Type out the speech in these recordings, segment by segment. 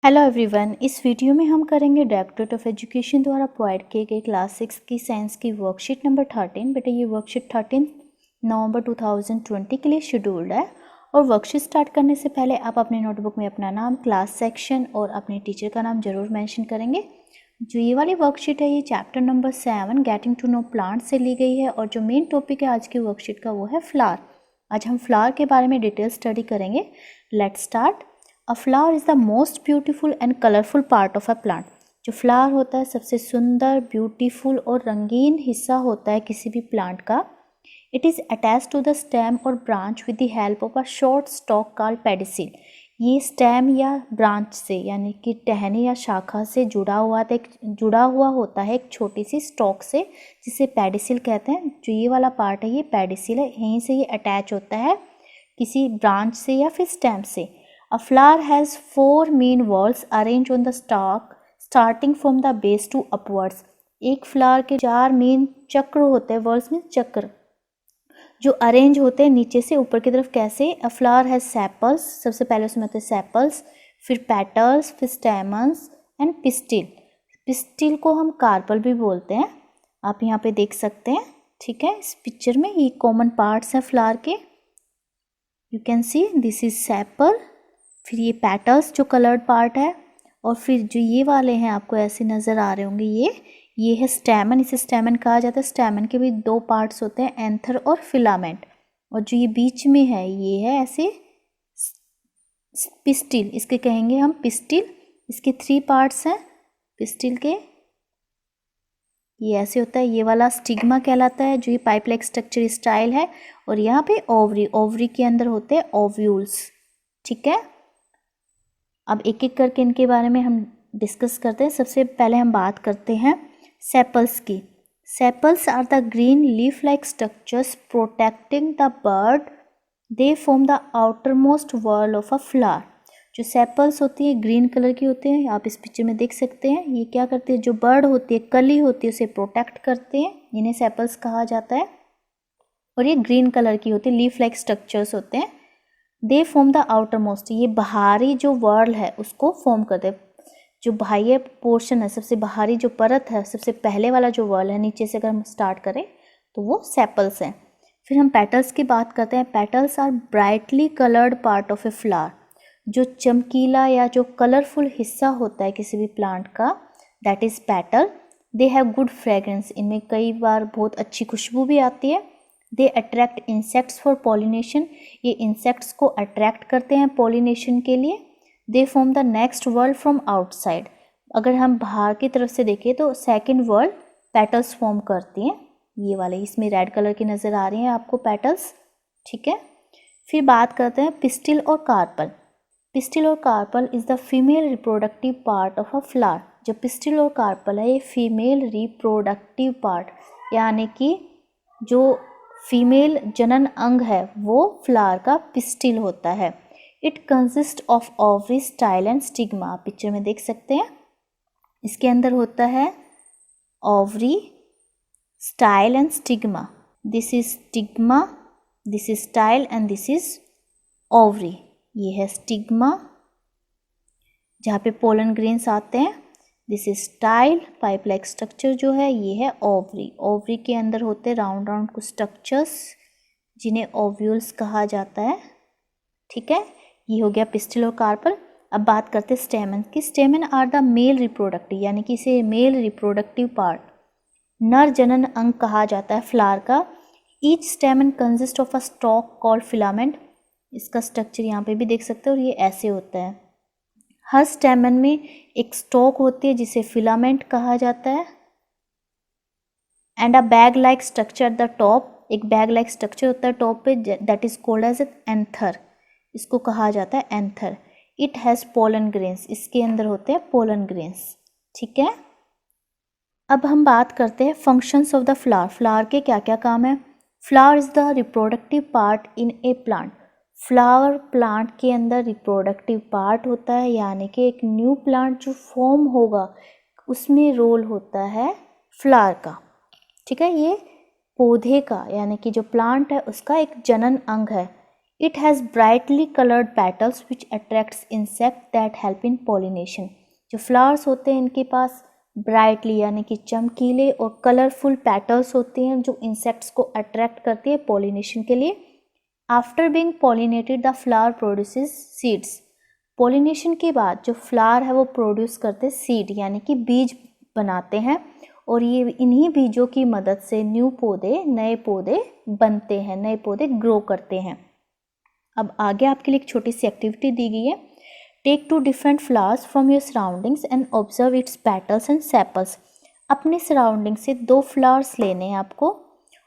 Hello everyone, इस video में हम करेंगे डायरेक्टरेट ऑफ एजुकेशन द्वारा प्रोवाइड किए गए क्लास 6 की साइंस की वर्कशीट नंबर 13। बेटा ये वर्कशीट 13 नवंबर 2020 के लिए शेड्यूल्ड है। और वर्कशीट स्टार्ट करने से पहले आप अपने नोटबुक में अपना नाम, क्लास सेक्शन और अपने टीचर का नाम जरूर मेंशन करेंगे। जो ये वाली वर्कशीट है ये chapter number 7 getting to know plant से ली गई है और जो मेन टॉपिक है आज की वर्कशीट का वो है फ्लावर। आज हम फ्लावर के बारे में डिटेल स्टडी करेंगे। Let's start. A flower is the most beautiful and colourful part of a plant. जो फ्लावर होता है सबसे सुंदर, ब्यूटीफुल और रंगीन हिस्सा होता है किसी भी प्लांट का। It is attach to the stem or branch with the help of a short stalk called pedicel. ये स्टेम या ब्रांच से यानी कि टहनी या शाखा से जुड़ा हुआ होता है एक छोटी सी स्टॉक से, जिसे पेडिसिल कहते हैं। जो ये वाला पार्ट है ये पेडिसिल है, यहीं से ये अटैच होता है किसी ब्रांच से या फिर स्टेम से। A flower has 4 main whorls arranged on the stalk starting from the base to upwards. एक फ्लावर के 4 मेन चक्र होते हैं, वर्ल्स में चक्र, जो अरेंज होते हैं नीचे से ऊपर की तरफ। कैसे? अ फ्लावर हैज सेपल्स, सबसे पहले उसमें होते हैं सेपल्स, फिर पेटल्स, फिर स्टेमन्स एंड पिस्टिल। पिस्टिल को हम कार्पल भी बोलते हैं, आप यहाँ पे देख सकते हैं। ठीक है, इस पिक्चर में ये कॉमन पार्ट्स हैं फ्लावर के। You can see this is sepal, फिर ये पेटल्स जो कलर्ड पार्ट है, और फिर जो ये वाले हैं आपको ऐसे नज़र आ रहे होंगे, ये है स्टैमन। इसे स्टैमन कहा जाता है। स्टैमन के भी 2 पार्ट्स होते हैं, एंथर और फिलामेंट। और जो ये बीच में है ये है ऐसे पिस्टिल, इसके कहेंगे हम पिस्टिल। इसके 3 पार्ट्स हैं पिस्टिल के। ये ऐसे होता है, ये वाला स्टिग्मा कहलाता है, जो ये पाइप लाइक स्ट्रक्चर स्टाइल है। और यहाँ पे ओवरी के अंदर होते हैं ओव्यूल्स। ठीक है, अब एक एक करके इनके बारे में हम डिस्कस करते हैं। सबसे पहले हम बात करते हैं सेपल्स की। Sepals are the green leaf like structures protecting the bud. They form the outermost whorl of a flower. जो सेपल्स होती है ग्रीन कलर की होते हैं, आप इस पिक्चर में देख सकते हैं। ये क्या करते हैं, जो बर्ड होती है, कली होती है, उसे प्रोटेक्ट करते हैं। इन्हें सेपल्स कहा जाता है। और ये ग्रीन कलर की होती है, लीफ लाइक स्ट्रक्चर्स होते हैं। दे फॉर्म द आउटर मोस्ट, ये बाहरी जो वर्ल्ड है उसको फॉर्म करते हैं। जो बाह्य पोर्शन है, सबसे बाहरी जो परत है, सबसे पहले वाला जो वर्ल्ड है, नीचे से अगर हम स्टार्ट करें तो वो सेपल्स हैं। फिर हम पेटल्स की बात करते हैं। Petals are brightly coloured part of a flower. जो चमकीला या जो कलरफुल हिस्सा होता है किसी भी प्लांट का, that is petal. They have good fragrance, इनमें कई बार बहुत अच्छी खुशबू भी आती है। They attract insects for pollination, ये इंसेक्ट्स को अट्रैक्ट करते हैं पॉलिनेशन के लिए। दे form the next world from outside, अगर हम बाहर की तरफ से देखें तो सेकेंड वर्ल्ड पेटल्स फॉर्म करती हैं। ये वाले इसमें रेड कलर की नज़र आ रही हैं आपको पेटल्स। ठीक है, फिर बात करते हैं पिस्टिल और कार्पल। पिस्टिल और carpel is the female reproductive part of a flower. जो पिस्टिल और कार्पल है ये फीमेल रिप्रोडक्टिव पार्ट, यानी कि जो फीमेल जनन अंग है वो फ्लावर का पिस्टिल होता है। It consist of ovary, style and stigma, आप पिक्चर में देख सकते हैं। इसके अंदर होता है ovary, style and stigma. This is stigma, this is style and this is ovary. ये है स्टिग्मा जहाँ पे पोलन ग्रेन्स आते हैं। This is style, pipe like structure जो है ये है ओवरी। ओवरी के अंदर होते हैं राउंड राउंड कुछ स्ट्रक्चर्स जिन्हें ओव्यूल्स कहा जाता है। ठीक है, ये हो गया पिस्टिल और कार्पल। अब बात करते हैं स्टेमन की। Stamen are the male reproductive, यानी कि इसे मेल रिप्रोडक्टिव पार्ट, नर जनन अंग कहा जाता है फ्लावर का। Each स्टेमन consist of a stock called filament. इसका स्ट्रक्चर यहाँ पे भी देख सकते हैं और ये ऐसे होता है। हर स्टेमन में एक स्टॉक होती है जिसे फिलामेंट कहा जाता है। And a bag like structure at the top, एक बैग लाइक स्ट्रक्चर होता है टॉप पे, that is called as anther. इसको कहा जाता है anther. It has pollen grains, इसके अंदर होते हैं पोलन ग्रेन्स। ठीक है, अब हम बात करते हैं functions of the flower. Flower के क्या क्या काम है। Flower is the reproductive part in A plant. Flower plant के अंदर रिप्रोडक्टिव पार्ट होता है, यानी कि एक न्यू प्लांट जो फॉर्म होगा उसमें रोल होता है फ्लावर का। ठीक है, ये पौधे का यानी कि जो प्लांट है उसका एक जनन अंग है। It has brightly colored petals which attracts insect that help in pollination. जो flowers होते हैं इनके पास brightly यानी कि चमकीले और कलरफुल petals होते हैं जो insects को attract करती है pollination के लिए. After being pollinated, the flower produces seeds. Pollination के बाद जो flower है वो produce करते हैं seed यानी कि बीज बनाते हैं और ये इन्हीं बीजों की मदद से नए पौधे बनते हैं, नए पौधे ग्रो करते हैं. अब आगे आपके लिए एक छोटी सी एक्टिविटी दी गई है. Take 2 different flowers from your surroundings and observe its petals and sepals. अपने सराउंडिंग से 2 फ्लावर्स लेने हैं आपको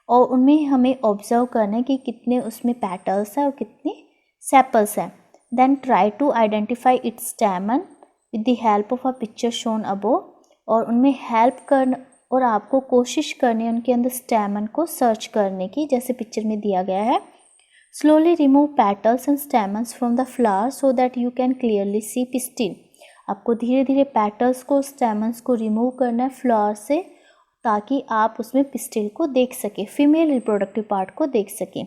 और उनमें हमें ऑब्जर्व करना है कि कितने उसमें पेटल्स हैं और कितने सेपल्स हैं. Then try to identify its stamen with the help of a picture shown above. और उनमें हेल्प कर और आपको कोशिश करनी है उनके अंदर स्टैमन को सर्च करने की जैसे पिक्चर में दिया गया है. Slowly remove petals and stamens from the flower so that you can clearly see pistil. आपको धीरे धीरे पेटल्स को स्टैमन्स को रिमूव करना है फ्लावर से ताकि आप उसमें पिस्टिल को देख सकें, फीमेल रिप्रोडक्टिव पार्ट को देख सकें.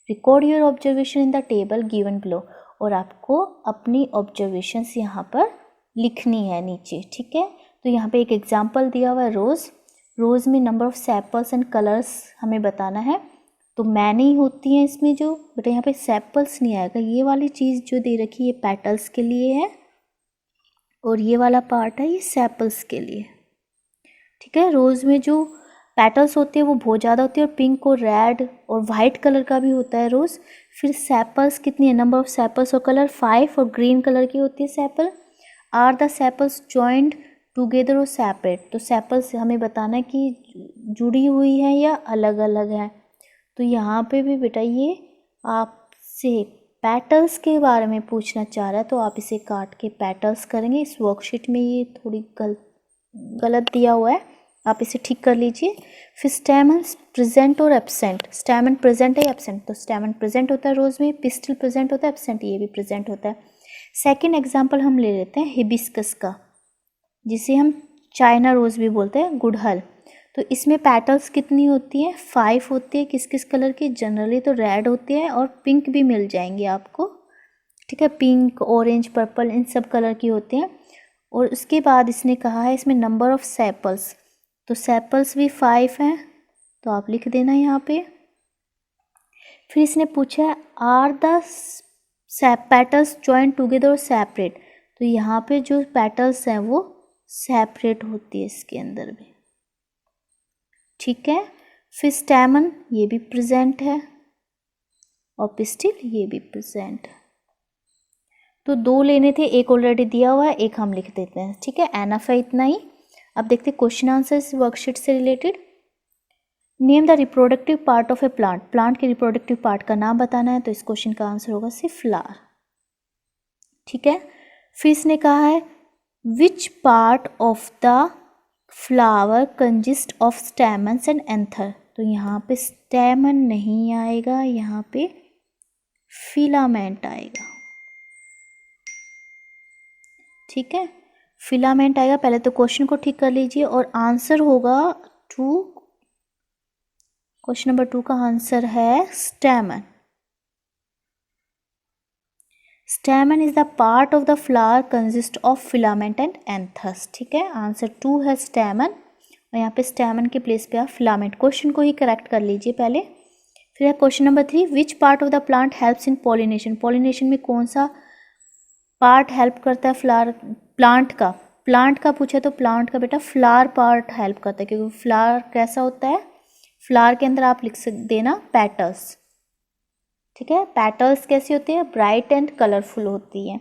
Record your observation in the table given below. और आपको अपनी ऑब्जर्वेशंस यहाँ पर लिखनी है नीचे. ठीक है, तो यहाँ पे एक एग्जाम्पल दिया हुआ है रोज़ में number of sepals and colours हमें बताना है. तो मैनी होती हैं इसमें जो, बेटा यहाँ पे सेपल्स नहीं आएगा. ये वाली चीज़ जो दे रखी है पेटल्स के लिए है और ये वाला पार्ट है ये सेपल्स के लिए. ठीक है, रोज़ में जो पेटल्स होते हैं वो बहुत ज़्यादा होती है और पिंक और रेड और वाइट कलर का भी होता है रोज़. फिर सेपल्स कितनी है, नंबर ऑफ सेपल्स और कलर 5 और ग्रीन कलर की होती है sepal. Are the sepals joined together और सेपरेट. तो सेपल्स हमें बताना है कि जुड़ी हुई है या अलग अलग है. तो यहाँ पे भी बेटा ये आपसे पेटल्स के बारे में पूछना चाह रहा है तो आप इसे काट के पेटल्स करेंगे. इस वर्कशीट में ये थोड़ी गलत दिया हुआ है, आप इसे ठीक कर लीजिए. फिर स्टैमन प्रेजेंट और एब्सेंट. स्टैमन प्रेजेंट है एब्सेंट, तो स्टैमन प्रेजेंट होता है रोज़ में, पिस्टिल प्रेजेंट होता है, एब्सेंट ये भी प्रेजेंट होता है. सेकेंड एग्जाम्पल हम ले लेते हैं हिबिस्कस का, जिसे हम चाइना रोज़ भी बोलते हैं, गुड़हल. तो इसमें पेटल्स कितनी होती हैं, 5 होती है. किस किस कलर की, जनरली तो रेड होती है और पिंक भी मिल जाएंगे आपको. ठीक है, पिंक, ऑरेंज, पर्पल इन सब कलर की होती हैं. और उसके बाद इसने कहा है इसमें नंबर ऑफ सेपल्स, तो सेपल्स भी 5 हैं तो आप लिख देना यहाँ पे. फिर इसने पूछा है are the petals joined together और सेपरेट. तो यहाँ पे जो पेटल्स हैं वो सेपरेट होती है इसके अंदर भी. ठीक है, फिर स्टैमन ये भी प्रेजेंट है और पिस्टिल ये भी प्रेजेंट है. तो 2 लेने थे, एक ऑलरेडी दिया हुआ है, एक हम लिख देते हैं. ठीक है, एनफ है इतना ही. अब देखते हैं क्वेश्चन आंसर इस वर्कशीट से related. Name the reproductive part of a plant. Plant के रिप्रोडक्टिव पार्ट का नाम बताना है तो इस क्वेश्चन का आंसर होगा सिर्फ फ्लावर. ठीक है, फिर इसने कहा है which part of the flower consist of स्टैमन्स and anther. तो यहाँ पे स्टैमन नहीं आएगा, यहाँ पे फिलामेंट आएगा. ठीक है, फिलामेंट आएगा. पहले तो क्वेश्चन को ठीक कर लीजिए और आंसर होगा 2. क्वेश्चन नंबर 2 का आंसर है stamen. Stamen is the part of the flower consist of filament and anthers. ठीक है, आंसर 2 है स्टैमन और यहाँ पे स्टैमन के प्लेस पे आप फिलामेंट. क्वेश्चन को ही करेक्ट कर लीजिए पहले. फिर है question number 3, which part of the plant helps in pollination. Pollination में कौन सा पार्ट हेल्प करता है फ्लावर, प्लांट का पूछा तो प्लांट का बेटा फ्लावर पार्ट हेल्प करता है, क्योंकि फ्लावर कैसा होता है, फ्लावर के अंदर आप लिख देना पेटल्स. ठीक है, पेटल्स कैसी होती है, ब्राइट एंड कलरफुल होती है.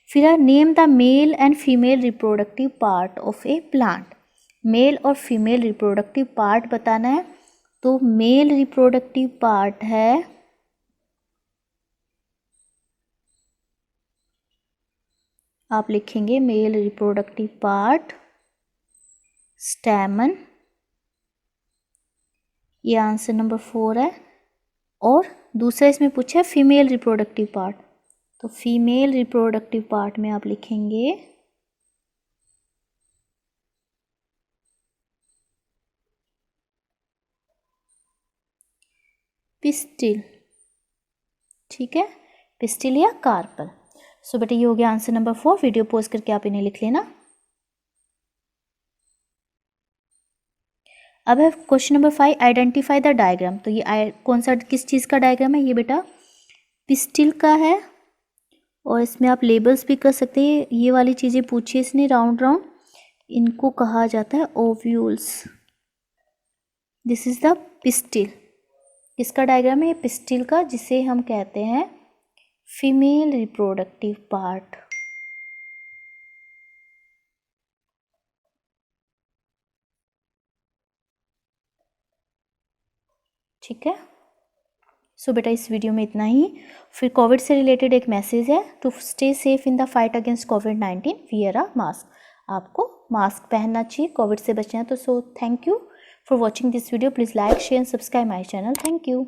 फिर है name the male and female reproductive part of a plant. Male और फीमेल रिप्रोडक्टिव पार्ट बताना है. तो मेल रिप्रोडक्टिव पार्ट है आप लिखेंगे मेल रिप्रोडक्टिव पार्ट स्टैमन, ये आंसर नंबर 4 है. और दूसरा इसमें पूछा है फीमेल रिप्रोडक्टिव पार्ट, तो फीमेल रिप्रोडक्टिव पार्ट में आप लिखेंगे पिस्टिल. ठीक है, पिस्टिल या कार्पल। सो बेटा ये हो गया आंसर नंबर 4। वीडियो पॉज करके आप इन्हें लिख लेना। अब है question number 5, identify the diagram. तो ये कौन सा किस चीज़ का डायग्राम है? ये बेटा पिस्टिल का है, और इसमें आप लेबल्स भी कर सकते हैं। ये वाली चीज़ें पूछी इसने राउंड राउंड, इनको कहा जाता है ovules. This is the pistil. किसका डायग्राम है? ये पिस्टिल का, जिसे हम कहते हैं फीमेल रिप्रोडक्टिव पार्ट। ठीक है, सो बेटा इस वीडियो में इतना ही। फिर कोविड से रिलेटेड एक मैसेज है, to stay safe in the fight against कोविड-19 वियर अ मास्क। आपको मास्क पहनना चाहिए, कोविड से बचना है। तो so thank you for watching this video. Please like share and subscribe my channel. Thank you.